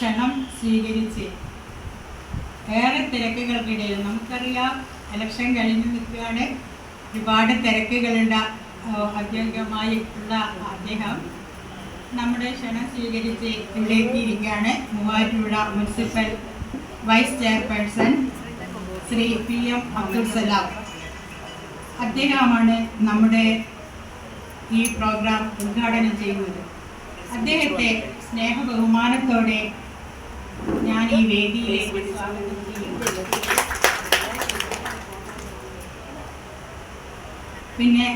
ക്ഷണം സ്വീകരിച്ച് ഏറെ തിരക്കുകൾക്കിടയിൽ നമുക്കറിയാം ഇലക്ഷൻ കഴിഞ്ഞ് നിൽക്കുകയാണ്. ഒരുപാട് തിരക്കുകളുടെ ഔദ്യോഗികമായിട്ടുള്ള അദ്ദേഹം നമ്മുടെ ക്ഷണം സ്വീകരിച്ച് ഇവിടെ എത്തിയിരിക്കുകയാണ്. Muvattupuzha municipal vice chairperson Sri PM Abdul Salam അദ്ദേഹമാണ് നമ്മുടെ ഈ പ്രോഗ്രാം ഉദ്ഘാടനം ചെയ്യുന്നത്. അദ്ദേഹത്തെ സ്നേഹബഹുമാനത്തോടെ ഞാൻ ഈ വേദിയിലേക്ക് സ്വാഗതം ചെയ്യുന്നു. പിന്നെ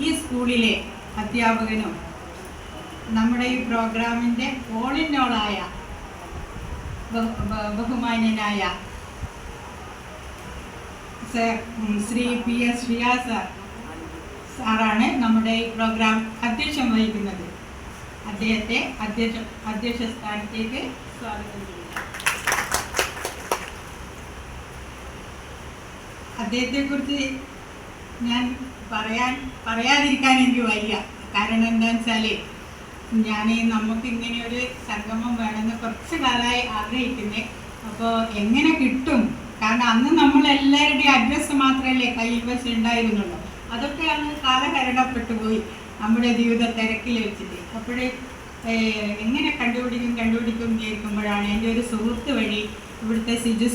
ഈ സ്കൂളിലെ അധ്യാപകനും നമ്മുടെ ഈ പ്രോഗ്രാമിൻ്റെ ഓൾ ഇൻ ഓളായ ബഹുമാന്യനായ ശ്രീ PS ഷിയാസ് സാറാണ് നമ്മുടെ ഈ പ്രോഗ്രാം അധ്യക്ഷം വഹിക്കുന്നത്. അദ്ദേഹത്തെ അധ്യക്ഷ സ്ഥാനത്തേക്ക് സ്വാഗതം ചെയ്യുന്നു. അദ്ദേഹത്തെക്കുറിച്ച് ഞാൻ പറയാതിരിക്കാൻ എനിക്ക് വയ്യ. കാരണം എന്താണെന്ന് വെച്ചാൽ നമുക്കിങ്ങനെ ഒരു സംഗമം വേണമെന്ന് കുറച്ച് കാലമായി ആഗ്രഹിക്കുന്നത്. അപ്പോൾ എങ്ങനെ കിട്ടും? കാരണം അന്ന് നമ്മളെല്ലാവരുടെയും അഡ്രസ്സ് മാത്രമല്ലേ കയ്യിൽ വെച്ച് ഉണ്ടായിരുന്നുള്ളൂ. അതൊക്കെ അന്ന് കാലഹരണപ്പെട്ടു പോയി നമ്മുടെ ജീവിത തിരക്കിൽ വെച്ചിട്ട്. അപ്പോഴേ എങ്ങനെ കണ്ടുപിടിക്കും കേൾക്കുമ്പോഴാണ് എൻ്റെ ഒരു സുഹൃത്ത് വഴി ഇവിടുത്തെ സിജു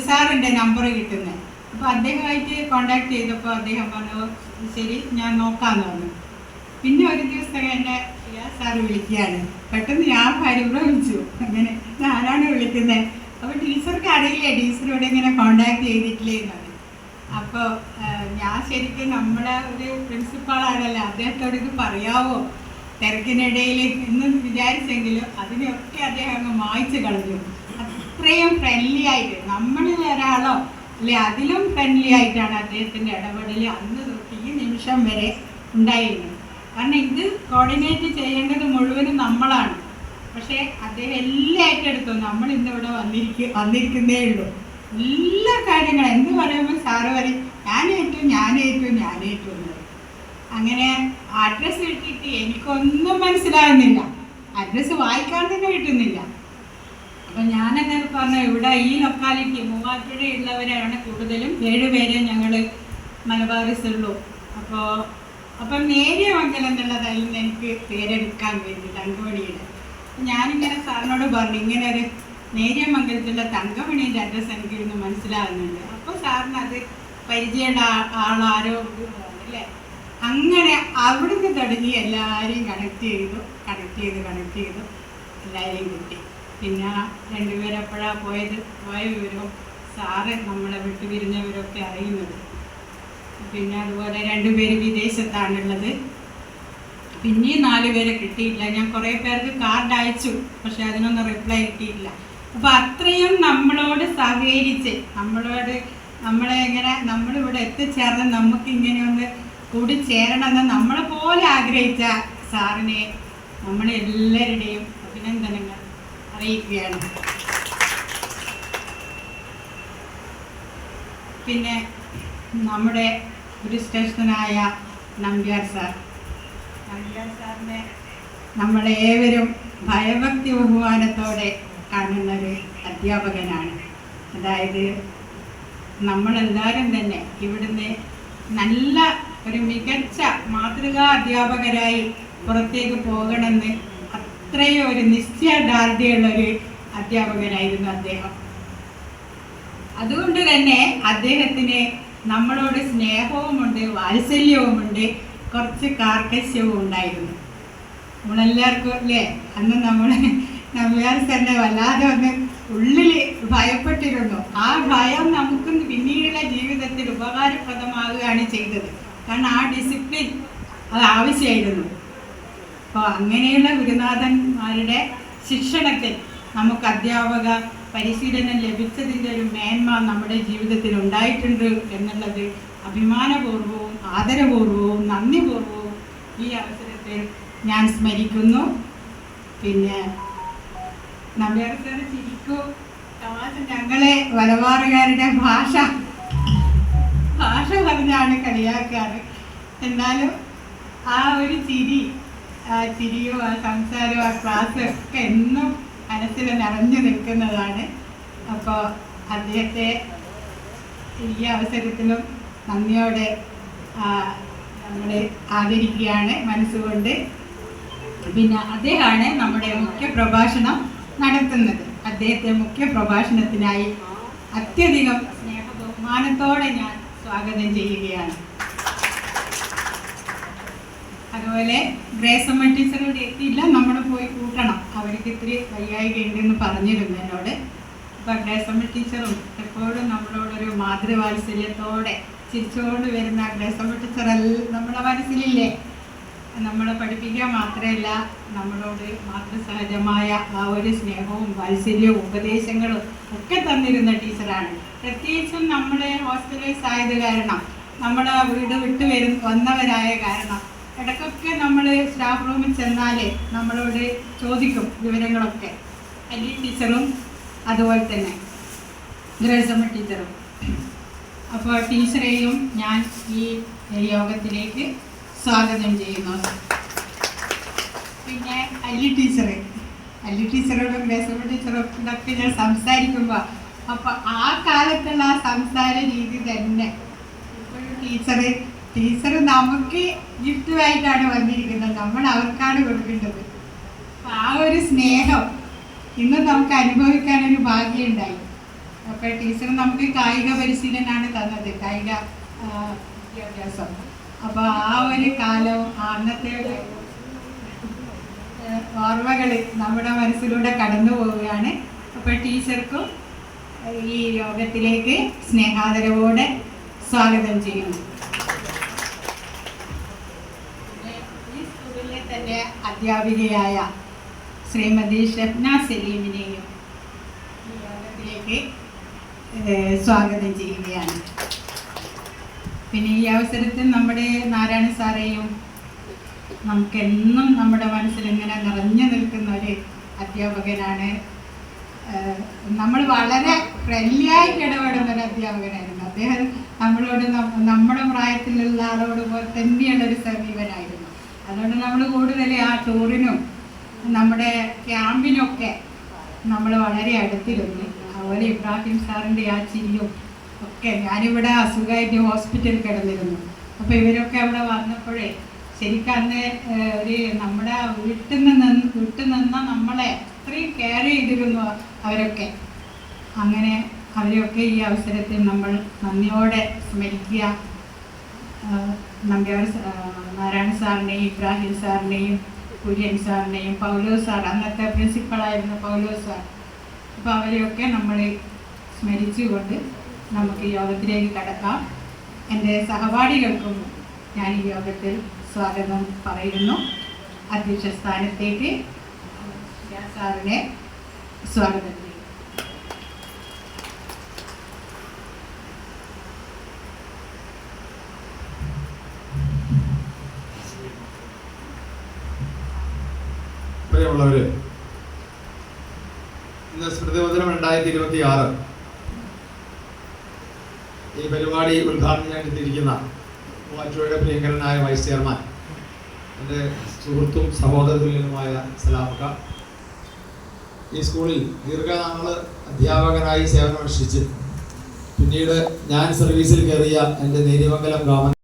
സാറിൻ്റെ നമ്പർ കിട്ടുന്നത്. അപ്പോൾ അദ്ദേഹമായിട്ട് കോണ്ടാക്ട് ചെയ്തപ്പോൾ അദ്ദേഹം പറഞ്ഞു ശരി ഞാൻ നോക്കാമെന്ന് പറഞ്ഞു. പിന്നെ ഒരു ദിവസം എന്നെ സാറ് വിളിക്കുകയാണ്. പെട്ടെന്ന് ഞാൻ പരിഭ്രമിച്ചു. അങ്ങനെ ആരാണ് വിളിക്കുന്നത്? അപ്പോൾ ടീച്ചർക്ക് അറിയില്ലേ, ടീച്ചറോട് ഇങ്ങനെ കോണ്ടാക്ട് ചെയ്തിട്ടില്ലേ എന്നാണ്. അപ്പോൾ ഞാൻ ശരിക്കും നമ്മുടെ ഒരു പ്രിൻസിപ്പാളാണല്ലോ, അദ്ദേഹത്തോട് ഇത് പറയാവോ തിരക്കിനിടയിൽ എന്ന് വിചാരിച്ചെങ്കിലും അതിനെയൊക്കെ അദ്ദേഹം അങ്ങ് മായ്ച്ചു കളഞ്ഞു. അത്രയും ഫ്രണ്ട്ലി ആയിട്ട് നമ്മളിൽ ഒരാളോ അല്ലെ അതിലും ഫ്രണ്ട്ലി ആയിട്ടാണ് അദ്ദേഹത്തിൻ്റെ ഇടപെടൽ അന്ന് തൊട്ട് ഈ നിമിഷം വരെ ഉണ്ടായിരുന്നത്. കാരണം ഇത് കോർഡിനേറ്റ് ചെയ്യേണ്ടത് മുഴുവനും നമ്മളാണ്. പക്ഷേ അദ്ദേഹം എല്ലാം ഏറ്റെടുത്തു. നമ്മൾ ഇന്നിവിടെ വന്നിരിക്കുന്നേ ഉള്ളൂ. എല്ലാ കാര്യങ്ങളും എന്ത് പറയുമ്പോൾ സാറ് പറയും ഞാനേറ്റു എന്ന്. അങ്ങനെ അഡ്രസ്സ് കിട്ടിയിട്ട് എനിക്കൊന്നും മനസ്സിലാകുന്നില്ല. അഡ്രസ്സ് വായിക്കാൻ തന്നെ കിട്ടുന്നില്ല. അപ്പം ഞാനെന്നത് പറഞ്ഞു ഇവിടെ ഈ ലൊക്കാലിറ്റി മൂവാറ്റുപുഴയുള്ളവരാണ് കൂടുതലും. 7 പേരെ ഞങ്ങൾ മലബാറിസ് ഉള്ളൂ. അപ്പം നേര്യമംഗലം എന്നുള്ളതായിരുന്നു എനിക്ക് പേരെടുക്കാൻ വേണ്ടി തങ്കമണിയുടെ. ഞാനിങ്ങനെ സാറിനോട് പറഞ്ഞു ഇങ്ങനെ ഒരു നേര്യമംഗലത്തുള്ള തങ്കമണീൻ്റെ അഡ്രസ്സ് എനിക്കിരുന്ന് മനസ്സിലാകുന്നുണ്ട്. അപ്പോൾ സാറിന് അത് പരിചയമുള്ള ആളാരോ അല്ലേ. അങ്ങനെ അവിടുന്ന് തുടങ്ങി എല്ലാവരെയും കണക്ട് ചെയ്തു എല്ലാവരെയും കിട്ടി. പിന്നെ 2 പേരെപ്പോഴാണ് പോയ വിവരവും സാറ് നമ്മളെ വിട്ടുപിരിഞ്ഞവരൊക്കെ അറിയുന്നത്. പിന്നെ അതുപോലെ 2 പേര് വിദേശത്താണുള്ളത്. പിന്നെയും 4 പേരെ കിട്ടിയില്ല. ഞാൻ കുറേ പേർക്ക് കാർഡ് അയച്ചു, പക്ഷെ അതിനൊന്നും റിപ്ലൈ കിട്ടിയില്ല. അപ്പോൾ അത്രയും നമ്മളോട് സഹകരിച്ച് നമ്മളിവിടെ എത്തിച്ചേർന്ന് നമുക്കിങ്ങനെ ഒന്ന് കൂടി ചേരണമെന്ന് നമ്മളെ പോലെ ആഗ്രഹിച്ച സാറിനെ നമ്മളെല്ലാവരുടെയും അഭിനന്ദനങ്ങൾ അറിയിക്കുകയാണ്. പിന്നെ നമ്മുടെ ഗുരുശ്രേഷ്ഠനായ നമ്പ്യാർ സാറിനെ നമ്മളേവരും ഭയഭക്തി ബഹുമാനത്തോടെ കാണുന്നൊരു അധ്യാപകനാണ്. അതായത് നമ്മളെല്ലാവരും തന്നെ ഇവിടുന്ന് നല്ല ഒരു മികച്ച മാതൃകാ അധ്യാപകരായി പുറത്തേക്ക് പോകണമെന്ന് അത്രയും ഒരു നിശ്ചയദാർഢ്യമുള്ളൊരു അധ്യാപകനായിരുന്നു അദ്ദേഹം. അതുകൊണ്ട് തന്നെ അദ്ദേഹത്തിന് നമ്മളോട് സ്നേഹവുമുണ്ട്, വാത്സല്യവുമുണ്ട്, കുറച്ച് കാർക്കശ്യവും ഉണ്ടായിരുന്നു. നമ്മളെല്ലാവർക്കും അല്ലേ അന്ന് നമ്പ്യാർ സാറിനെ വല്ലാതെ ഒന്ന് ഉള്ളിൽ ഭയപ്പെട്ടിരുന്നു. ആ ഭയം നമുക്ക് പിന്നീടുള്ള ജീവിതത്തിൽ ഉപകാരപ്രദമാവുകയാണ് ചെയ്തത്. കാരണം ആ ഡിസിപ്ലിൻ അത് ആവശ്യമായിരുന്നു. അപ്പോൾ അങ്ങനെയുള്ള ഗുരുനാഥന്മാരുടെ ശിക്ഷണത്തിൽ നമുക്ക് അധ്യാപക പരിശീലനം ലഭിച്ചതിൻ്റെ ഒരു മേന്മ നമ്മുടെ ജീവിതത്തിൽ ഉണ്ടായിട്ടുണ്ട് എന്നുള്ളത് അഭിമാനപൂർവവും ആദരപൂർവവും നന്ദിപൂർവവും ഈ അവസരത്തിൽ ഞാൻ സ്മരിക്കുന്നു. പിന്നെ നമ്പ്യാർ സാറ് ചിരിക്കൂ തമാശ ഞങ്ങളെ വലവാറുകാരുടെ ഭാഷ പറഞ്ഞാണ് കളിയാക്കാറ്. എന്നാലും ആ ഒരു ചിരി ആ ചിരിയും ആ സംസാരവും ആ ക്ലാസ്സും ഒക്കെ എന്നും മനസ്സിൽ നിറഞ്ഞു നിൽക്കുന്നതാണ്. അപ്പോൾ അദ്ദേഹത്തെ ഈ അവസരത്തിലും നന്ദിയോടെ നമ്മൾ ആദരിക്കുകയാണ് മനസ്സുകൊണ്ട്. പിന്നെ അദ്ദേഹമാണ് നമ്മുടെ മുഖ്യ പ്രഭാഷണം നടത്തുന്നത്. അദ്ദേഹത്തെ മുഖ്യ പ്രഭാഷണത്തിനായി അത്യധികം ബഹുമാനത്തോടെ ഞാൻ സ്വാഗതം ചെയ്യുകയാണ്. അതുപോലെ ഗ്രേസമ്മ ടീച്ചറോട് എത്തിയില്ല, നമ്മൾ പോയി കൂട്ടണം, അവർക്ക് ഇത്തിരി വയ്യായിക ഉണ്ടെന്ന് പറഞ്ഞിരുന്നു എന്നോട്. അപ്പം ഗ്രേസമ്മ ടീച്ചറും എപ്പോഴും നമ്മളോടൊരു മാതൃവാത്സല്യത്തോടെ ചിരിച്ചുകൊണ്ട് വരുന്ന ഗ്രേസമ്മ ടീച്ചർ നമ്മളെ മനസ്സിലില്ലേ. നമ്മളെ പഠിപ്പിക്കുക മാത്രമല്ല, നമ്മളോട് മാതൃസഹജമായ ആ ഒരു സ്നേഹവും വാത്സല്യവും ഉപദേശങ്ങളും ഒക്കെ തന്നിരുന്ന ടീച്ചറാണ്. പ്രത്യേകിച്ചും നമ്മളെ ഹോസ്റ്റലേഴ്സ് ആയത് കാരണം, നമ്മളെ വീട് വിട്ട് വന്നവരായ കാരണം ഇടയ്ക്കൊക്കെ നമ്മൾ സ്റ്റാഫ് റൂമിൽ ചെന്നാൽ നമ്മളോട് ചോദിക്കും വിവരങ്ങളൊക്കെ. അല്ലി ടീച്ചറും അതുപോലെ തന്നെ ഗ്രേസമ്മ ടീച്ചറും. അപ്പോൾ ടീച്ചറെയും ഞാൻ ഈ യോഗത്തിലേക്ക് സ്വാഗതം ചെയ്യുന്നു. പിന്നെ അല്ലി ടീച്ചറോടും ഗ്രേസമ്മ ടീച്ചറോടൊക്കെ ഞാൻ സംസാരിക്കുമ്പോൾ അപ്പോൾ ആ കാലത്തുള്ള ആ സംസാര രീതി തന്നെ ഇപ്പോഴും ടീച്ചർ നമുക്ക് ഗിഫ്റ്റുമായിട്ടാണ് വന്നിരിക്കുന്നത്, നമ്മൾ അവർക്കാണ് കൊടുക്കേണ്ടത്. അപ്പം ആ ഒരു സ്നേഹം ഇന്ന് നമുക്ക് അനുഭവിക്കാനൊരു ഭാഗ്യമുണ്ടായി. അപ്പോൾ ടീച്ചർ നമുക്ക് കായിക പരിശീലനമാണ് തന്നത്, കായിക വിദ്യാഭ്യാസം. അപ്പോൾ ആ ഒരു കാലവും അന്നത്തെ ഒരു ഓർമ്മകൾ നമ്മുടെ മനസ്സിലൂടെ കടന്നു പോവുകയാണ്. അപ്പോൾ ടീച്ചർക്കും ഈ യോഗത്തിലേക്ക് സ്നേഹാദരവോടെ സ്വാഗതം ചെയ്യുന്നു. തന്നെ അധ്യാപികയായ ശ്രീമതി ഷെഫ്ന സലീമിനെയും ഈ യോഗത്തിലേക്ക് സ്വാഗതം ചെയ്യുകയാണ്. പിന്നെ ഈ അവസരത്തിൽ നമ്മുടെ നാരായണ സാറേയും നമുക്കെന്നും നമ്മുടെ മനസ്സിൽ ഇങ്ങനെ നിറഞ്ഞു നിൽക്കുന്ന ഒരു അധ്യാപകനാണ്. നമ്മൾ വളരെ ഫ്രണ്ട്ലിയായിട്ട് ഇടപെടുന്ന ഒരു അധ്യാപകനായിരുന്നു അദ്ദേഹം. നമ്മളോട് നമ്മുടെ പ്രായത്തിലുള്ള ആളോട് പോലെ തന്നെയുള്ളൊരു സമീപനായിരുന്നു. അതുകൊണ്ട് നമ്മൾ കൂടുതൽ ആ ടൂറിനും നമ്മുടെ ക്യാമ്പിനൊക്കെ നമ്മൾ വളരെ അടുത്തിരുന്നു. അതുപോലെ ഇബ്രാഹിം സാറിൻ്റെ ആ ചിരിയും ഒക്കെ. ഞാനിവിടെ അസുഖമായിട്ട് ഹോസ്പിറ്റലിൽ കിടന്നിരുന്നു. അപ്പോൾ ഇവരൊക്കെ അവിടെ വന്നപ്പോഴേ ശരിക്കും അന്ന് ഒരു നമ്മുടെ വീട്ടിൽ നിന്ന് നമ്മളെ അത്രയും കെയർ ചെയ്തിരുന്നു അവരൊക്കെ. അങ്ങനെ അവരെയൊക്കെ ഈ അവസരത്തിൽ നമ്മൾ നന്ദിയോടെ സ്മരിക്കുക. നാരായണ സാറിനെയും ഇബ്രാഹിം സാറിനെയും കുര്യൻ സാറിനെയും പൗലോസ് സാർ, അന്നത്തെ പ്രിൻസിപ്പളായിരുന്ന പൗലോസ് സാർ, അപ്പോൾ അവരെയൊക്കെ നമ്മൾ സ്മരിച്ചുകൊണ്ട് നമുക്ക് യോഗത്തിലേക്ക് കടക്കാം. എൻ്റെ സഹപാഠികൾക്കും ഞാൻ ഈ യോഗത്തിൽ സ്വാഗതം പറയുന്നു. അധ്യക്ഷ സ്ഥാനത്തേക്ക് സാറിനെ സ്വാഗതം ചെയ്യും. പ്രിയമുള്ളവര്, ഇന്ന് സ്മൃതിവചനം 2026 ഈ പരിപാടി ഉദ്ഘാടനം ചെയ്യാൻ എത്തിയിരിക്കുന്ന മൂവാറ്റുപുഴയുടെ പ്രിയങ്കരനായ വൈസ് ചെയർമാൻ, എൻ്റെ സുഹൃത്തും സഹോദരതുല്യനുമായ സലാമക്ക, ഈ സ്കൂളിൽ ദീർഘനാൾ അധ്യാപകനായി സേവനമനുഷ്ഠിച്ച് പിന്നീട് ഞാൻ സർവീസിൽ കയറിയ എൻ്റെ നേര്യമംഗലം ഗവൺമെൻറ്